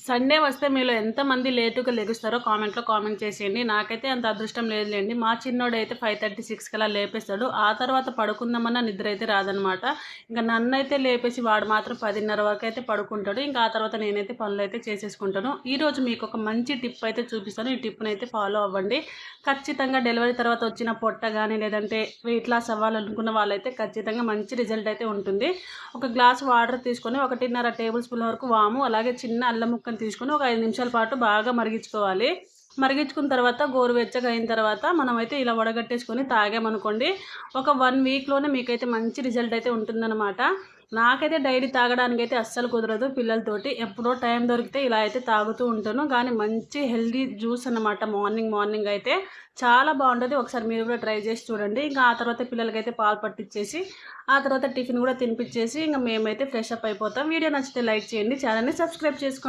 Sunday వస్తే మీలో ఎంతమంది లేటుగా లెగుస్తారో కామెంట్ చేసేయండి. నాకైతే అంత అదృష్టం లేదులేండి. మా చిన్నోడైతే 5:30, 6 కల్లా లేపేస్తాడు. ఆ తర్వాత పడుకుందామన్నా నిద్ర అయితే రాదనమాట. ఇంకా నన్నైతే లేపేసి వాడు మాత్రం 10:30 వరకు అయితే పడుకుంటాడు. ఇంకా ఆ తర్వాత నేనైతే పనులైతే చేసేసుకుంటాను. ఈరోజు మీకు ఒక మంచి టిప్ అయితే చూపిస్తాను. ఈ టిప్ని అయితే ఫాలో అవ్వండి. ఖచ్చితంగా డెలివరీ తర్వాత వచ్చిన పొట్ట కానీ లేదంటే వెయిట్ లాస్ అవ్వాలనుకున్న వాళ్ళైతే ఖచ్చితంగా మంచి రిజల్ట్ అయితే ఉంటుంది. ఒక గ్లాస్ వాటర్ తీసుకొని 1.5 టేబుల్ స్పూన్ వరకు వాము, అలాగే చిన్న అల్లం ముక్కను తీసుకొని ఒక 5 నిమిషాల పాటు బాగా మరిగించుకోవాలి. మరిగించుకున్న తర్వాత గోరువెచ్చగా అయిన తర్వాత మనమైతే ఇలా వడగట్టేసుకొని తాగామనుకోండి, ఒక 1 వీక్లోనే మీకైతే మంచి రిజల్ట్ అయితే ఉంటుందన్నమాట. నాకైతే డైలీ తాగడానికైతే అస్సలు కుదరదు పిల్లలతోటి. ఎప్పుడో టైం దొరికితే ఇలా అయితే తాగుతూ ఉంటాను. కానీ మంచి హెల్దీ జ్యూస్ అన్నమాట. మార్నింగ్ అయితే చాలా బాగుంటుంది. ఒకసారి మీరు కూడా ట్రై చేసి చూడండి. ఇంకా ఆ తర్వాత పిల్లలకైతే పాలు పట్టించేసి ఆ తర్వాత టిఫిన్ కూడా తినిపించేసి ఇంకా మేమైతే ఫ్రెష్ అప్ అయిపోతాం. వీడియో నచ్చితే లైక్ చేయండి, ఛానల్ని సబ్స్క్రైబ్ చేసుకోండి.